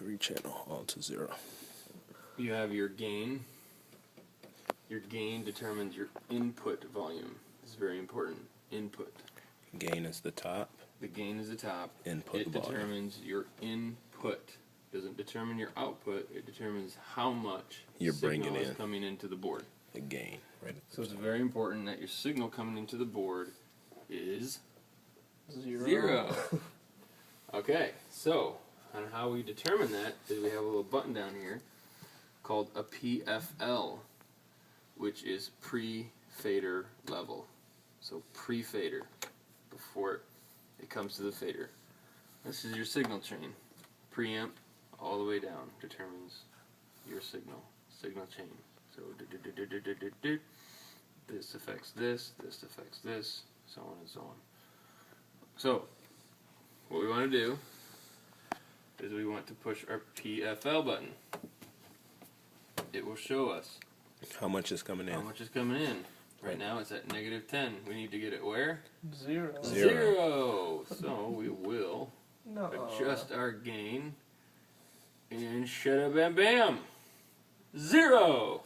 every channel all to 0. You have your gain. Your gain determines your input volume. It's very important. Input. Gain is the top. The gain is the top. Input It volume. determines your input. It doesn't determine your output. It determines how much You're signal bringing is in. coming into the board. The gain, right? So it's very important that your signal coming into the board is 0. Okay, so on how we determine that is we have a little button down here called a PFL, which is pre-fader level. So pre-fader, before it comes to the fader. This is your signal chain. Preamp all the way down determines your signal chain. So this affects this affects this, so on and so on. So what we want to do is we want to push our PFL button. It will show us How much is coming in? how much is coming in. Right now it's at -10. We need to get it where? 0. 0. So we will No. adjust our gain and shada bam bam. 0.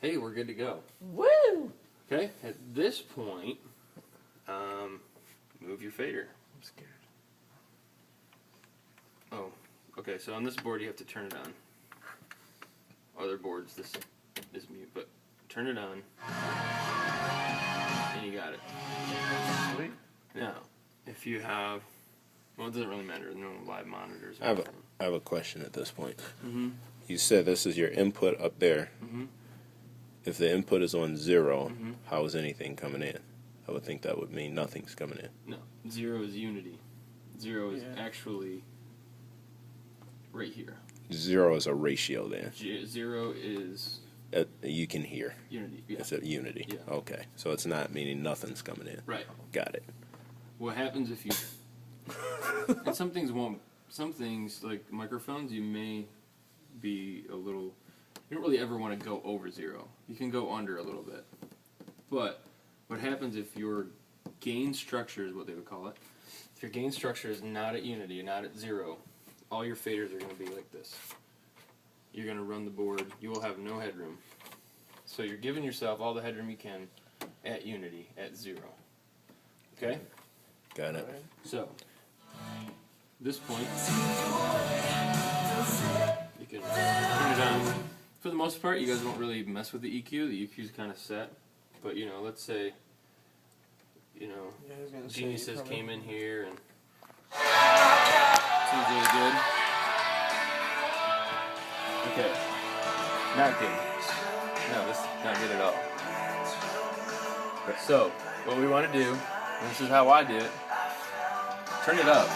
Hey, we're good to go. Woo! Okay, at this point, move your fader. I'm scared. Oh, okay, so on this board you have to turn it on. Other boards, this is mute, but turn it on, and you got it. Sweet. Now, if you have, well, it doesn't really matter, there's no live monitors. I have a question at this point. Mm-hmm. You said this is your input up there. Mm-hmm. If the input is on 0, Mm-hmm. how is anything coming in? I would think that would mean nothing's coming in. No, 0 is unity. 0 is Yeah. actually right here. 0 is a ratio then. 0 is You can hear. unity. Yeah. It's a unity. Yeah. Okay. So it's not meaning nothing's coming in. Right. Got it. What happens if you and some things won't, some things like microphones you may be a little, you don't really ever want to go over 0. You can go under a little bit, but what happens if your gain structure is what they would call it, if your gain structure is not at unity, not at 0, all your faders are going to be like this. You're going to run the board, you will have no headroom, so you're giving yourself all the headroom you can at unity, at 0. Okay? Got it. So, this point, you can turn it on. For the most part, you guys won't really mess with the EQ. The EQ is kind of set. But, you know, let's say, you know, Yeah, I was gonna say Geniuses probably- came in here and seems really good. Okay. Not good. No, this is not good at all. So, what we want to do, and this is how I do it, turn it up.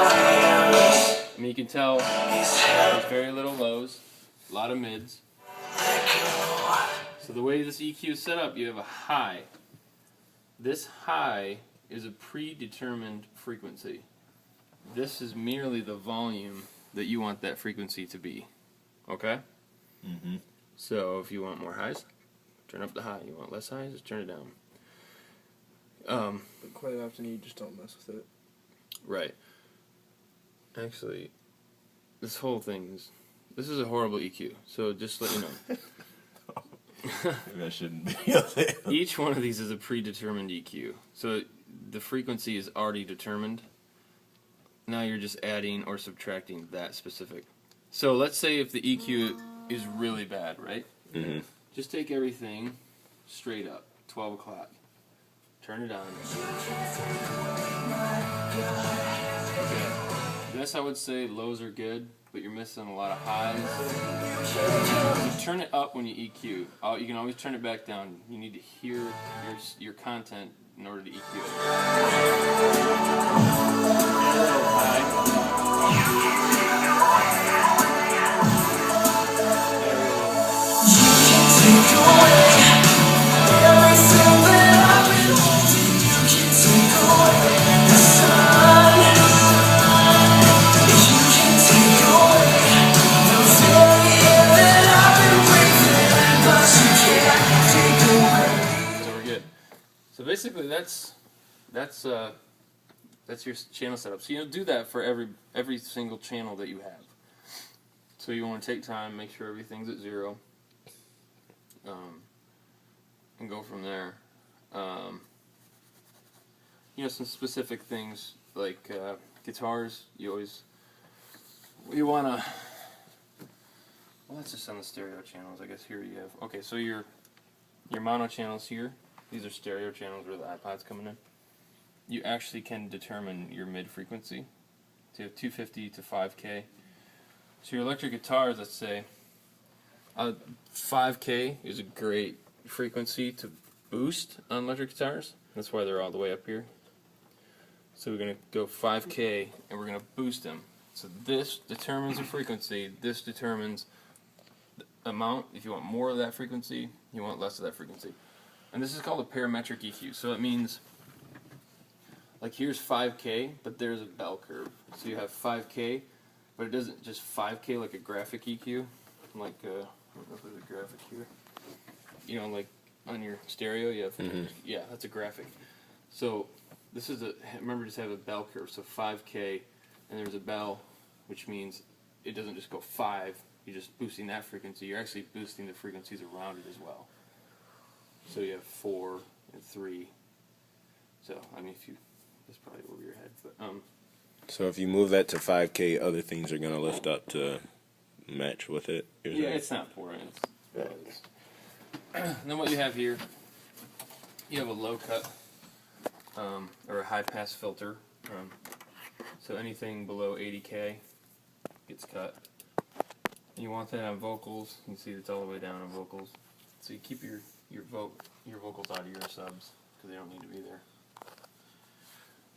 I mean, you can tell there's very little lows, a lot of mids. So the way this EQ is set up, you have a high. This high is a predetermined frequency. This is merely the volume that you want that frequency to be. Okay? Mm-hmm. So if you want more highs, turn up the high. You want less highs, just turn it down. But quite often you just don't mess with it. Right. Actually, this whole thing is, this is a horrible EQ. So just let you know. Maybe I shouldn't be. Each one of these is a predetermined EQ. So the frequency is already determined. Now you're just adding or subtracting that specific. So let's say if the EQ is really bad, right? Mm-hmm. Just take everything straight up, 12 o'clock. Turn it on. Okay. This I would say lows are good, but you're missing a lot of highs. You turn it up when you EQ. You can always turn it back down. You need to hear your content in order to EQ it. So we're good. So basically, that's That's your channel setup. So you do that for every single channel that you have. So you want to take time, make sure everything's at 0, and go from there. Some specific things like guitars. You wanna. Well, that's just on the stereo channels. I guess here you have. Okay, so your mono channels here. These are stereo channels where the iPod's coming in. You actually can determine your mid frequency. So you have 250 to 5K. So your electric guitars, let's say, 5K is a great frequency to boost on electric guitars. That's why they're all the way up here. So we're going to go 5K and we're going to boost them. So this determines the frequency. This determines the amount. If you want more of that frequency, you want less of that frequency. And this is called a parametric EQ. So it means, like here's 5K, but there's a bell curve. So you have 5K, but it doesn't just 5K like a graphic EQ. Like, I don't know if there's a graphic here. Like on your stereo, you have, yeah, that's a graphic. So this is remember, just have a bell curve. So 5K, and there's a bell, which means it doesn't just go 5. You're just boosting that frequency. You're actually boosting the frequencies around it as well. So you have 4 and 3. So I mean, that's probably over your head, but So if you move that to 5K, other things are going to lift up to match with it? Yeah, it's not important. Then what you have here, you have a low cut or a high pass filter. So anything below 80K gets cut. You want that on vocals. You can see it's all the way down on vocals. So you keep your vocals out of your subs because they don't need to be there.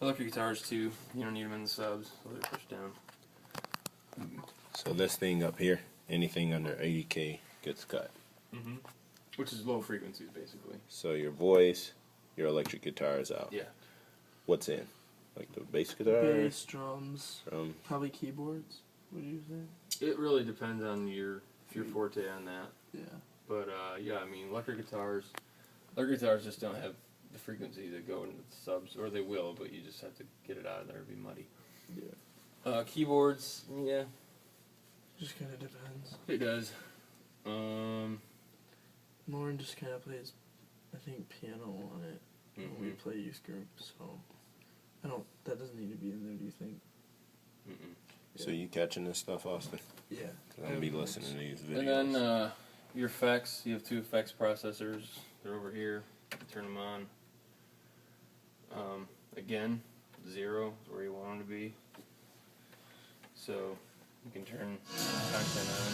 Electric guitars too, you don't need them in the subs, so they're pushed down. So this thing up here, anything under 80K gets cut. Which is low frequencies, basically. So your voice, your electric guitar is out. Yeah. What's in? Like the bass guitar? Bass, drums, probably keyboards. Would you say? It really depends on your forte on that. Yeah. But yeah, I mean, electric guitars just don't have the frequency that go into the subs, or they will, but you just have to get it out of there. It'd be muddy. Yeah. Keyboards, yeah. Just kind of depends. It does. Lauren just kind of plays, I think, piano on it when we play youth group, so that doesn't need to be in there, do you think? So you catching this stuff, Austin? Yeah. I'm going to be listening to these videos. And then your effects, you have 2 effects processors. They're over here. Turn them on. Again, 0 is where you want them to be. So you can turn content on.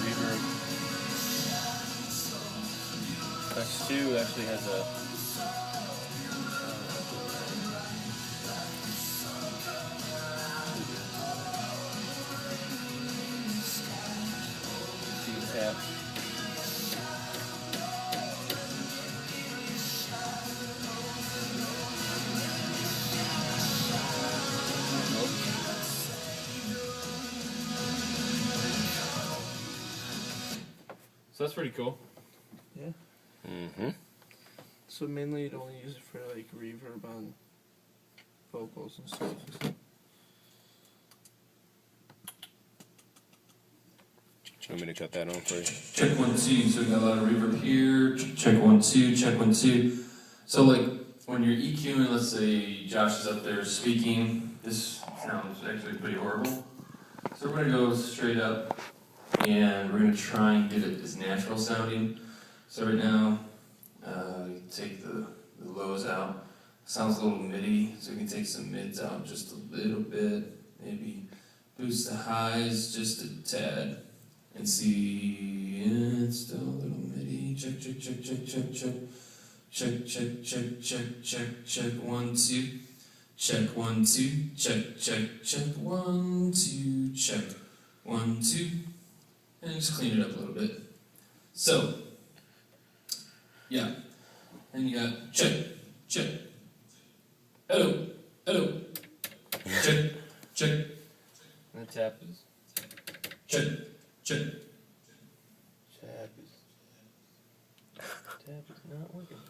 Reverb. Effects 2 actually has a tap. So that's pretty cool. Yeah. So mainly you'd only use it for like reverb on vocals and stuff. You want me to cut that on for you? Check 1 2. So we got a lot of reverb here. Check 1 2. Check 1 2. So like when you're EQing, let's say Josh is up there speaking, this sounds actually pretty horrible. So we're gonna go straight up, and we're gonna try and get it as natural sounding. So right now, you take the lows out. Sounds a little MIDI, so we can take some mids out just a little bit. Maybe boost the highs just a tad. And see, it's still a little MIDI. Check, check, check, check, check, check. Check, check, check, check, check, check, 1 2. Check 1 2. Check, check, check, 1 2. Check 1 2. And just clean it up a little bit. So, yeah. And you got check, check. Hello, hello. Check, check. And the tap is check, check. Tap is not working.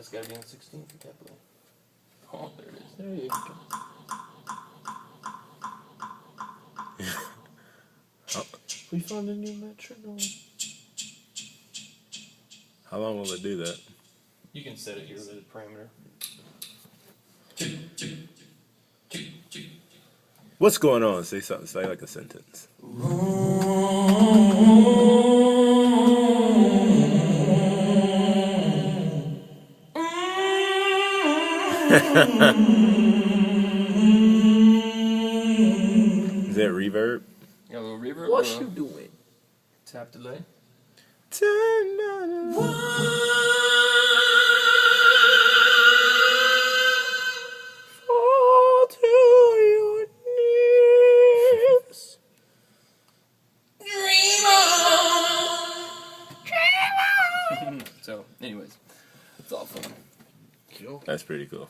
That's gotta be on 16 for tap delay. Oh, there it is. There you go. We found a new metronome. How long will it do that? You can set it here with a parameter. What's going on? Say something. Say like a sentence. Is that reverb? Got a little reverb. What you doing? Tap delay. Turn on. Fall to your knees. So, anyways, it's all fun. Cool. That's pretty cool.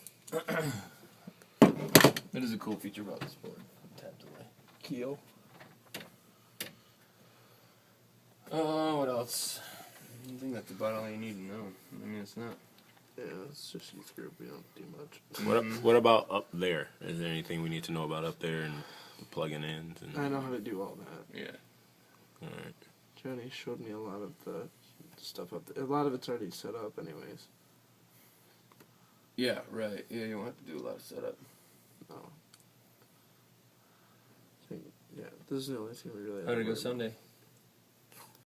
That is a cool feature about this board. Tap delay. Keel. What else? I think that's about all you need to know. I mean, it's not. Yeah, it's just youth group. We don't do much. What about up there? Is there anything we need to know about up there and the plug-in ins? And I know how to do all that. Yeah. all right. Johnny showed me a lot of the stuff up there. A lot of it's already set up, anyways. Yeah, right. Yeah, you won't have to do a lot of setup. No. I think, yeah, this is the only thing we really. How did it go have to worry about. Sunday?